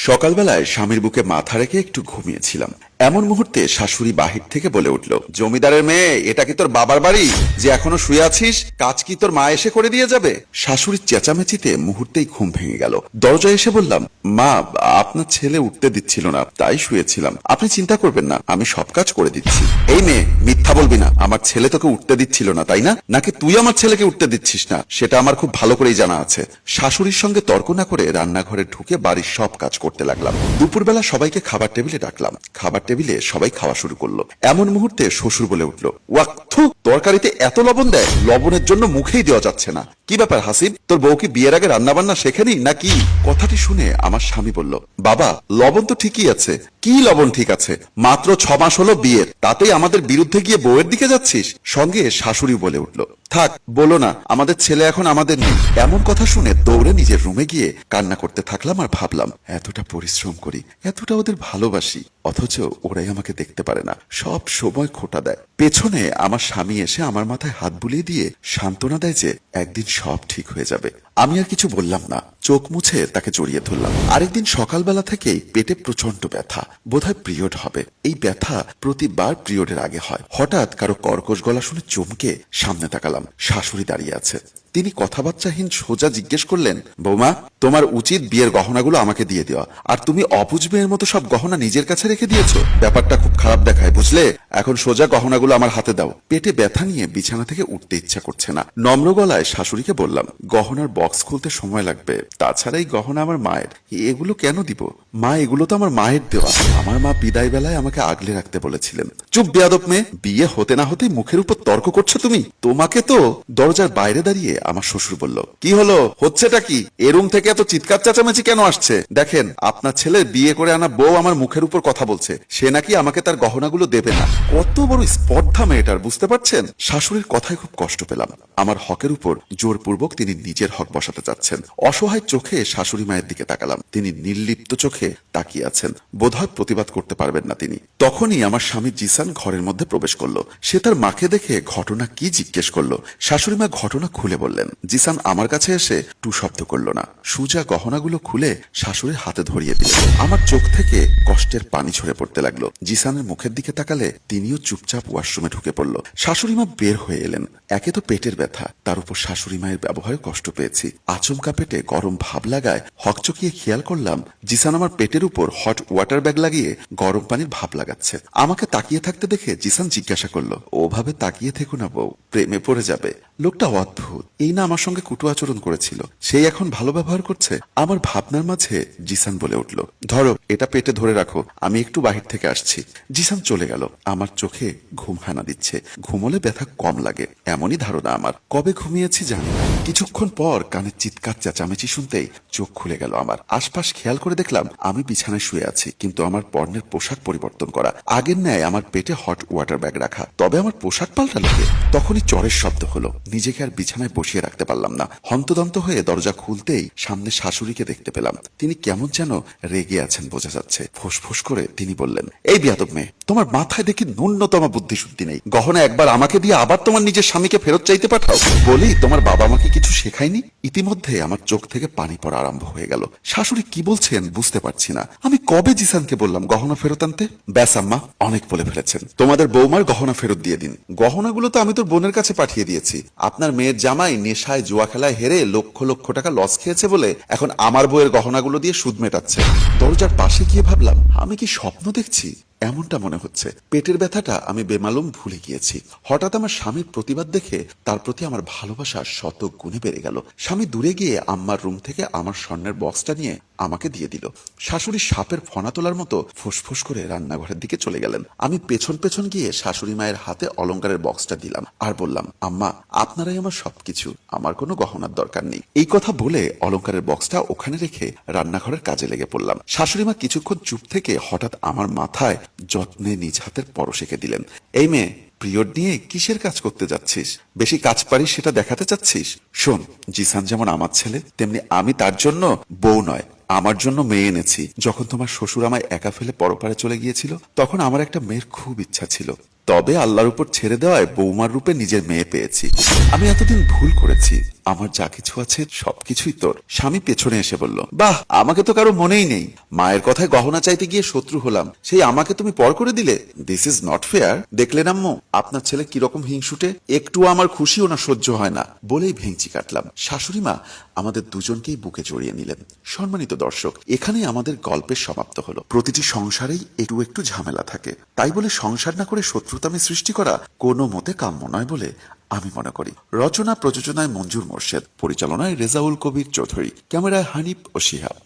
সকালবেলায় স্বামীর বুকে মাথা রেখে একটু ঘুমিয়েছিলাম। এমন মুহূর্তে শাশুড়ি বাহির থেকে বলে উঠল, জমিদারের মেয়ে, এটা কি তোর বাবার বাড়ি যে এখনো শুয়ে আছিস? কাজ কি তোর মা এসে করে দিয়ে যাবে? শাশুড়ির চেঁচামেচিতে মুহূর্তেই ঘুম ভেঙে গেল। দরজায় এসে বললাম, মা, আপনার ছেলে উঠতে দিচ্ছিল না, তাই শুয়েছিলাম। আপনি চিন্তা করবেন না, আমি সব কাজ করে দিচ্ছি। এই মেয়ে, মিথ্যা বলবি না। আমার ছেলে তোকে উঠতে দিচ্ছিল না, তাই না? নাকি তুই আমার ছেলেকে উঠতে দিচ্ছিস না? সেটা আমার খুব ভালো করেই জানা আছে। শাশুড়ির সঙ্গে তর্ক না করে রান্নাঘরে ঢুকে বাড়ির সব কাজ করতে লাগলাম। দুপুরবেলা সবাইকে খাবার টেবিলে ডাকলাম। খাবার টেবিলে সবাই খাওয়া শুরু করলো। এমন মুহূর্তে শ্বশুর বলে উঠল, ওয়াক্থু, তরকারিতে এত লবণ দেয়, লবণের জন্য মুখেই দেওয়া যাচ্ছে না। কি ব্যাপার হাসিব, তোর বউ কি বিয়ের আগে রান্না বান্না শেখেনি নাকি? কথাটি শুনে আমার স্বামী বলল, বাবা, লবণ তো ঠিকই আছে। কি লবণ ঠিক আছে? মাত্র 6 মাস হলো বিয়ের, তাতেই আমাদের বিরুদ্ধে গিয়ে বউয়ের দিকে যাচ্ছিস? সঙ্গে শাশুড়ি বলে উঠল, থাক বলো না, আমাদের ছেলে এখন আমাদের নেই। এমন কথা শুনে দৌড়ে নিজের রুমে গিয়ে কান্না করতে থাকলাম আর ভাবলাম, এতটা পরিশ্রম করি, এতটা ওদের ভালোবাসি, অথচ ওরাই আমাকে দেখতে পারে না, সব সময় খোঁটা দেয়। পেছনে আমার স্বামী এসে আমার মাথায় হাত বুলিয়ে দিয়ে সান্ত্বনা দেয় যে একদিন সব ঠিক হয়ে যাবে। আমি আর কিছু বললাম না, চোখ মুছে তাকে জড়িয়ে ধরলাম। আরেকদিন সকালবেলা থেকেই পেটে প্রচন্ড ব্যথা, বোধহয় পিরিয়ড হবে। এই ব্যথা প্রতিবার পিরিয়ডের আগে হয়। হঠাৎ কারো কর্কশ গলা শুনে চমকে সামনে তাকালাম। শাশুড়ি দাঁড়িয়ে আছে। তিনি কথাবার্তাহীন সোজা জিজ্ঞেস করলেন, বৌমা, তোমার উচিত বিয়ের গহনাগুলো আমাকে দিয়ে দেওয়া, আর তুমি অবুঝ মেয়ের মতো সব গহনা নিজের কাছে রেখে দিয়েছো। ব্যাপারটা খুব খারাপ দেখায়, বুঝলে? এখন সোজা গহনাগুলো আমার হাতে দাও। পেটে ব্যথা নিয়ে বিছানা থেকে উঠতে ইচ্ছা করছে না। নম্র গলায় শাশুড়িকে বললাম, গহনার বক্স খুলতে সময় লাগবে, তাছাড়া এই গহনা আমার মায়ের, এগুলো কেন দিব? মা, এগুলো তো আমার মায়ের দেওয়া। আমার মা বিদায় বেলায় আমাকে আগলে রাখতে বলেছিলেন। চুপ বেয়াদব মেয়ে, বিয়ে হতে না হতেই মুখের উপর তর্ক করছো তুমি। তোমাকে তো। দরজার বাইরে দাঁড়িয়ে আমার শ্বশুর বলল, কি হলো, হচ্ছেটা কি? এ রুম থেকে এত চিৎকার চেঁচামেচি কেন আসছে? দেখেন, আপনার ছেলে বিয়ে করে আনা বউ আমার মুখের উপর কথা বলছে, সে নাকি আমাকে তার গহনাগুলো দেবে না। কত বড় স্পর্ধা মেয়েটার, বুঝতে পারছেন? শাশুড়ির কথায় খুব কষ্ট পেলাম। আমার হকের উপর জোরপূর্বক তিনি নিজের হক বসাতে চাচ্ছেন। অসহায় চোখে শাশুড়ি মায়ের দিকে তাকালাম। তিনি নির্লিপ্ত চোখে তাকিয়ে আছেন। বোধহয় প্রতিবাদ করতে পারবেন না তিনি। তখনই আমার স্বামী জিসান ঘরের মধ্যে প্রবেশ করলো। সে তার মাকে দেখে ঘটনা কি জিজ্ঞেস করলো। শাশুড়ি মা ঘটনা খুলে বললেন। জিসান আমার কাছে এসে টু শব্দ করলো না, সুজা গহনাগুলো খুলে শাশুড়ির হাতে ধরিয়ে দিল। আমার চোখ থেকে কষ্টের পানি ঝরে পড়তে লাগলো। জিসানের মুখের দিকে তাকালে তিনিও চুপচাপ ওয়াশরুমে ঢুকে পড়ল। শাশুড়ি মা বের হয়ে এলেন। একে তো পেটের ব্যথা, তার উপর শাশুড়ি মায়ের ব্যবহারে কষ্ট পেয়েছি। আচমকা পেটে গরম ভাব লাগায় হকচকিয়ে খেয়াল করলাম জিসান আমার পেটের উপর হট ওয়াটার ব্যাগ লাগিয়ে গরম পানির ভাব লাগাচ্ছে। আমাকে তাকিয়ে থাকতে দেখে জিসান জিজ্ঞাসা করলো, ওভাবে তাকিয়ে থেকো না বউ, প্রেমে পড়ে যাবে। লোকটা অদ্ভুত, এই না আমার সঙ্গে কুটু আচরণ করেছিল, সেই এখন ভালো ব্যবহার করছে। আমার ভাবনার মাঝে জিসান বলে উঠল, ধরো, এটা পেটে ধরে রাখো, আমি একটু বাহির থেকে আসছি। জিসান চলে গেল। আমার চোখে ঘুম হানা দিচ্ছে। ঘুমলে ব্যথা কম লাগে, এমনই ধারণা আমার। কবে ঘুমিয়েছি জানি না। কিছুক্ষণ পর কানে চিৎকার চেঁচামেচি শুনতেই চোখ খুলে গেল আমার। আশপাশ খেয়াল করে দেখলাম আমি বিছানায় শুয়ে আছি, কিন্তু আমার পরনের পোশাক পরিবর্তন করা। আগের ন্যায় আমার পেটে হট ওয়াটার ব্যাগ রাখা, তবে আমার পোশাক পাল্টালো কে? তখনই চরের শব্দ হলো। নিজেকে আর বিছানায় বসিয়ে রাখতে পারলাম না। হন্তদন্ত হয়ে দরজা খুলতেই সামনে শাশুড়িকে দেখতে পেলাম। তিনি কেমন যেন রেগে আছেন বোঝা যাচ্ছে। ফোঁস করে তিনি বললেন, এই বিয়াদব মেয়ে, তোমার মাথায় দেখি ন্যূনতম বুদ্ধি শুদ্ধি নেই। গহনা একবার আমাকে দিয়ে আবার তোমার নিজের স্বামীকে ফেরত চাইতে পাঠাও। বলি, তোমার বাবা আমাকে কিছু শেখায়নি? ইতিমধ্যে আমার চোখ থেকে পানি পড়া আরম্ভ হয়ে গেল। শাশুড়ি কি বলছেন বুঝতে পারছি না। আমি কবে জিসানকে বললাম গহনা ফেরত আনতে? ব্যাস আম্মা, অনেক বলে ফেলেছেন। তোমাদের বৌমার গহনা ফেরত দিয়ে দিন। গহনাগুলো তো আমি তোর বোনের কাছে পাঠিয়ে দিয়েছি। আপনার মেয়ের জামাই নেশায় জুয়া খেলায় হেরে লক্ষ লক্ষ টাকা লস খেয়েছে বলে এখন আমার বউয়ের গহনাগুলো দিয়ে সুদ মেটাচ্ছে। দরজার পাশে গিয়ে ভাবলাম, আমি কি স্বপ্ন দেখছি? এমনটা মনে হচ্ছে। পেটের ব্যথাটা আমি বেমালুম ভুলে গিয়েছি। হঠাৎ আমার স্বামীর প্রতিবাদ দেখে তার প্রতি আমার ভালোবাসা শত গুণে বেড়ে গেল। স্বামী দূরে গিয়ে আম্মার রুম থেকে আমার স্বর্ণের বক্সটা নিয়ে আমাকে দিয়ে দিল। শাশুড়ি সাপের ফনা তোলার মতো ফুসফুস করে রান্নাঘরের দিকে চলে গেলেন। আমি পেছন পেছন গিয়ে শাশুড়ি মায়ের হাতে অলংকারের বক্সটা দিলাম আর বললাম, আম্মা, আপনারাই আমার সবকিছু, আমার কোনো গহনার দরকার নেই। এই কথা বলে অলংকারের বক্সটা ওখানে রেখে রান্নাঘরের কাজে লেগে পড়লাম। শাশুড়ি মা কিছুক্ষণ চুপ থেকে হঠাৎ আমার মাথায় যত্নে নিজ হাতের পরশ এঁকে দিলেন। এই মেয়ে, পিরিয়ড নিয়ে কিসের কাজ করতে যাচ্ছিস? বেশি কাজ পারিস সেটা দেখাতে চাচ্ছিস? শোন, জিসান যেমন আমার ছেলে, তেমনি আমি তার জন্য বউ নয়, আমার জন্য মেয়ে এনেছি। যখন তোমার শ্বশুর আমায় একা ফেলে পরপারে চলে গিয়েছিল, তখন আমার একটা মেয়ের খুব ইচ্ছা ছিল। তবে আল্লাহর উপর ছেড়ে দেওয়ায় বৌমার রূপে নিজের মেয়ে পেয়েছি। আমি এতদিন ভুল করেছি, আমার যা কিছু আছে সবকিছুই তোর। স্বামী পেছনে এসে বলল, বাহ, আমাকে তো কারো মনেই নেই। মায়ের কথায় গহনা চাইতে গিয়ে শত্রু হলাম, সেই আমাকে তুমি পর করে দিলে। This is not fair. দেখলেন আম্মু, আপনার ছেলে কিরকম হিংসুটে, একটু আমার খুশিও না সহ্য হয় না। বলেই ভেঙচি কাটলাম। শাশুড়ি মা আমাদের দুজনকেই বুকে জড়িয়ে নিলেন। সম্মানিত দর্শক, এখানেই আমাদের গল্পের সমাপ্ত হলো। প্রতিটি সংসারেই একটু একটু ঝামেলা থাকে, তাই বলে সংসার না করে শত্রুতামে সৃষ্টি করা কোনো মতে কাম্য নয় বলে আমি মনে করি। রচনা প্রযোজনায় মঞ্জুর মোর্শেদ, পরিচালনায় রেজাউল কবির চৌধুরী, ক্যামেরায় হানিফ ও শিহাব।